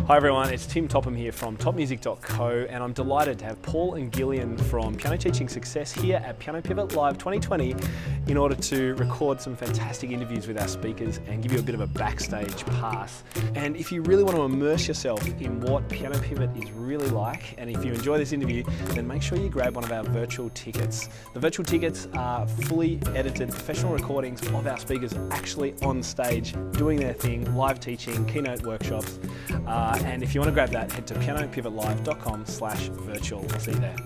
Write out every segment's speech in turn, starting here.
Hi everyone, it's Tim Topham here from topmusic.co, and I'm delighted to have Paul and Gillian from Piano Teaching Success here at Piano Pivot Live 2020 in order to record some fantastic interviews with our speakers and give you a bit of a backstage pass. And if you really want to immerse yourself in what Piano Pivot is really like, and if you enjoy this interview, then make sure you grab one of our virtual tickets. The virtual tickets are fully edited professional recordings of our speakers actually on stage doing their thing, live teaching, keynote workshops. And if you want to grab that, head to pianopivotlive.com/virtual. I'll see you there.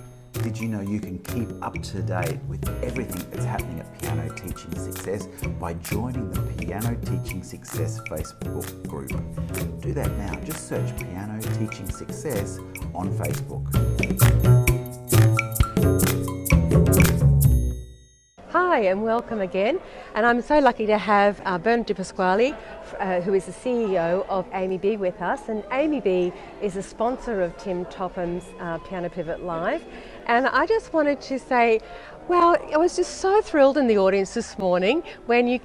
Did you know you can keep up to date with everything that's happening at Piano Teaching Success by joining the Piano Teaching Success Facebook group? Do that now. Just search Piano Teaching Success on Facebook. Hi and welcome again, and I'm so lucky to have Depasquale, who is the CEO of AMEB with us, and AMEB is a sponsor of Tim Topham's Piano Pivot Live. And I just wanted to say, well, I was just so thrilled in the audience this morning when you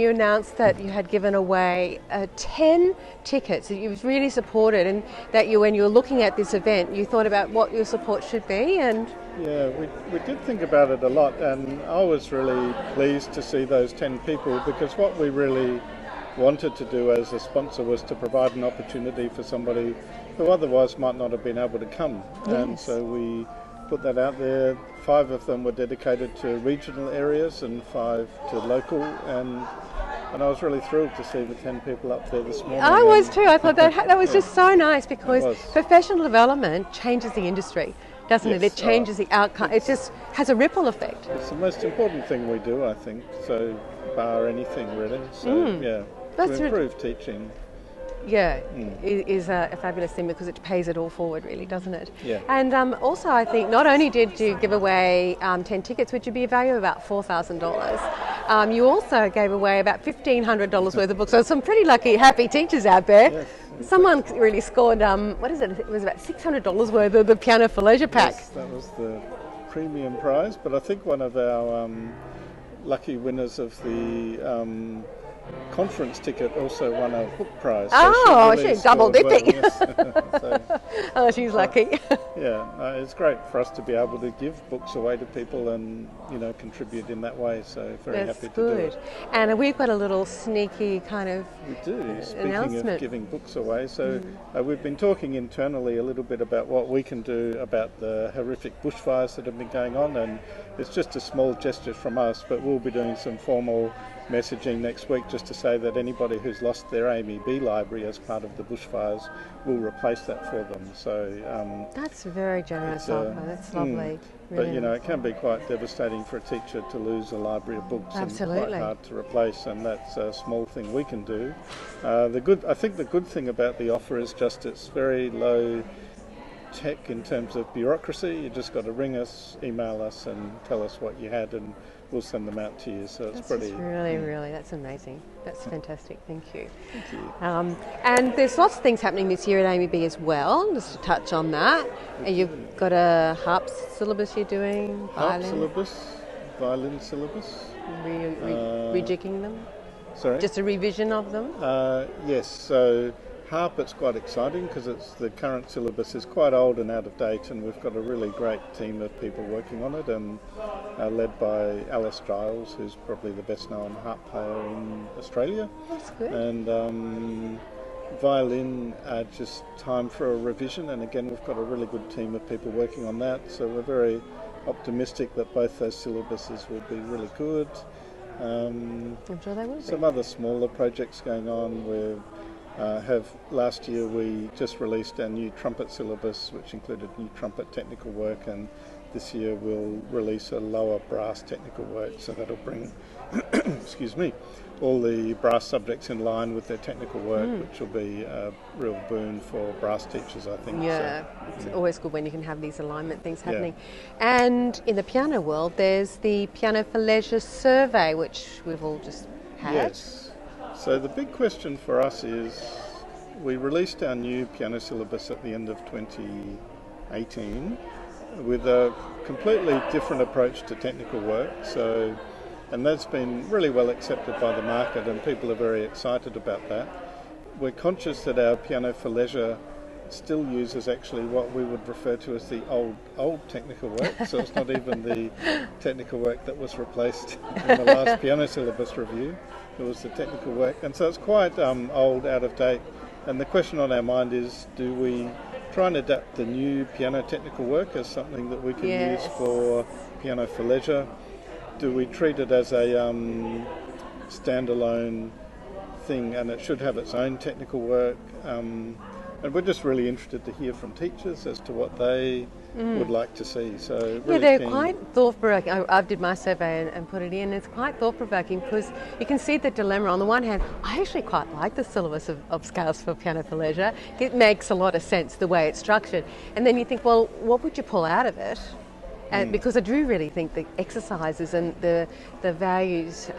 announced that you had given away 10 tickets, that you really supported, and that when you were looking at this event, you thought about what your support should be. And yeah, we did think about it a lot, and I was really pleased to see those 10 people, because what we really wanted to do as a sponsor was to provide an opportunity for somebody who otherwise might not have been able to come. Yes. And so we put that out there. 5 of them were dedicated to regional areas and 5 to local, and I was really thrilled to see the 10 people up there this morning. I was too. I thought that was just so nice, because was. Professional development changes the industry, doesn't it? Yes. It changes the outcome. It just has a ripple effect. It's the most important thing we do, I think, so bar anything really. So yeah, That's to improve teaching. Yeah, is a fabulous thing, because it pays it all forward, really, doesn't it? Yeah. And also, I think not only did you give away 10 tickets, which would be a value of about $4,000, you also gave away about $1,500 worth of books. So some pretty lucky, happy teachers out there. Yes, Someone really scored, what is it? It was about $600 worth of the Piano for Leisure pack. Yes, that was the premium prize, but I think one of our lucky winners of the conference ticket also won a book prize. Oh, really she's double dipping. Well, yes. Oh, she's lucky. Yeah, it's great for us to be able to give books away to people and contribute in that way. So very That's happy to good. do it. And we've got a little sneaky kind of We do. Speaking announcement. of giving books away, so we've been talking internally a little bit about what we can do about the horrific bushfires that have been going on, and it's just a small gesture from us, but we'll be doing some formal messaging next week just to say that anybody who's lost their AMEB library as part of the bushfires will replace that for them. So that's a very generous offer. That's lovely. But Really it can be quite devastating for a teacher to lose a library of books. Absolutely. And quite hard to replace, and that's a small thing we can do. I think the good thing about the offer is just it's very low tech in terms of bureaucracy. You just got to ring us, email us, and tell us what you had, and we'll send them out to you. So it's pretty. really, that's amazing. That's fantastic. Thank you. Thank you. And there's lots of things happening this year at AMEB as well. Just to touch on that, you've got a harp syllabus you're doing. Harp syllabus, violin syllabus. Rejigging them. Sorry. Just a revision of them. Yes. So harp, it's quite exciting because the current syllabus is quite old and out of date, and we've got a really great team of people working on it, and led by Alice Giles, who's probably the best known harp player in Australia. That's good. And violin, just time for a revision, and again we've got a really good team of people working on that, so we're very optimistic that both those syllabuses will be really good. I'm sure they will be. Some other smaller projects going on. Last year we just released our new trumpet syllabus, which included new trumpet technical work, and this year we'll release a lower brass technical work, so that'll bring all the brass subjects in line with their technical work, which will be a real boon for brass teachers, I think. Yeah, it's always good when you can have these alignment things happening. Yeah. And in the piano world, there's the Piano for Leisure survey, which we've all just had. Yes. So the big question for us is, we released our new piano syllabus at the end of 2018 with a completely different approach to technical work. And that's been really well accepted by the market, and people are very excited about that. We're conscious that our Piano for Leisure still uses actually what we would refer to as the old technical work. So it's not even the technical work that was replaced in the last piano syllabus review. It was the technical work, and so it's quite old, out of date. And the question on our mind is, do we try and adapt the new piano technical work as something that we can use for piano for leisure? Do we treat it as a standalone thing, and it should have its own technical work? And we're just really interested to hear from teachers as to what they would like to see. So really they're quite thought-provoking. I did my survey and put it in. It's quite thought-provoking because you can see the dilemma. On the one hand, I actually quite like the syllabus of Scales for Piano for Leisure. It makes a lot of sense the way it's structured. And then you think, well, what would you pull out of it? And because I do really think the exercises and the values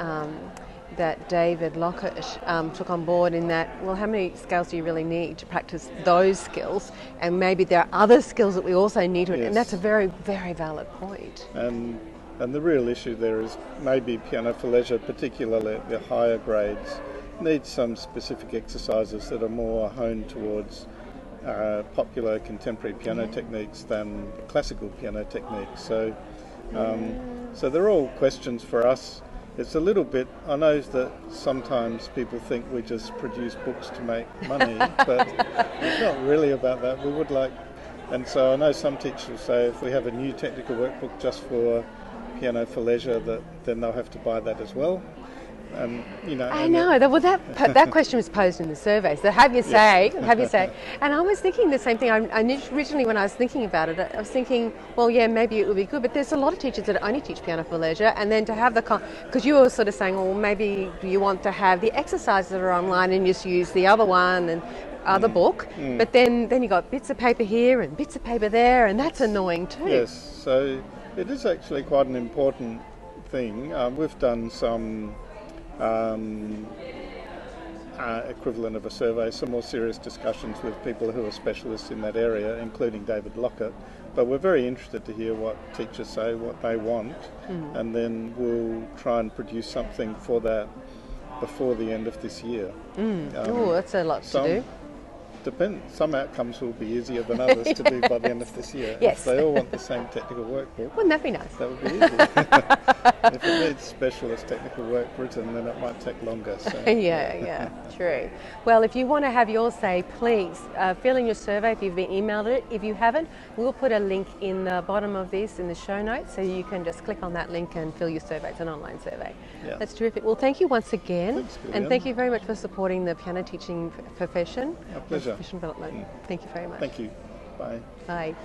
that David Lockett took on board, in that, well, how many scales do you really need to practice those skills? And maybe there are other skills that we also need to, and that's a very, very valid point. And the real issue there is maybe piano for leisure, particularly at the higher grades, needs some specific exercises that are more honed towards popular contemporary piano techniques than classical piano techniques. So, so they're all questions for us. It's a little bit, I know that sometimes people think we just produce books to make money, but it's not really about that. We would like, and so I know some teachers will say if we have a new technical workbook just for piano for leisure, that then they'll have to buy that as well. I know. Well, that question was posed in the survey. So have you say. And I was thinking the same thing. Originally, when I was thinking about it, I was thinking, well, yeah, maybe it would be good. But there's a lot of teachers that only teach piano for leisure, and then to have because you were sort of saying, well, maybe you want to have the exercises that are online and just use the other one and other book. But then you got bits of paper here and bits of paper there, and that's annoying too. Yes. So it is actually quite an important thing. We've done some equivalent of a survey, some more serious discussions with people who are specialists in that area, including David Lockett. But we're very interested to hear what teachers say, what they want, and then we'll try and produce something for that before the end of this year. That's a lot to do. Some outcomes will be easier than others to do by the end of this year. Yes. If they all want the same technical workbook, wouldn't that be nice? That would be easy. If it needs specialist technical work written, then it might take longer. So. Yeah, true. Well, if you want to have yours say, please fill in your survey if you've been emailed it. If you haven't, we'll put a link in the bottom of this in the show notes, so you can just click on that link and fill your survey. It's an online survey. Yeah. That's terrific. Well, thank you once again. Thanks, Gillian. And thank you very much for supporting the piano teaching profession. Our pleasure. Professional development. Thank you very much. Thank you. Bye. Bye.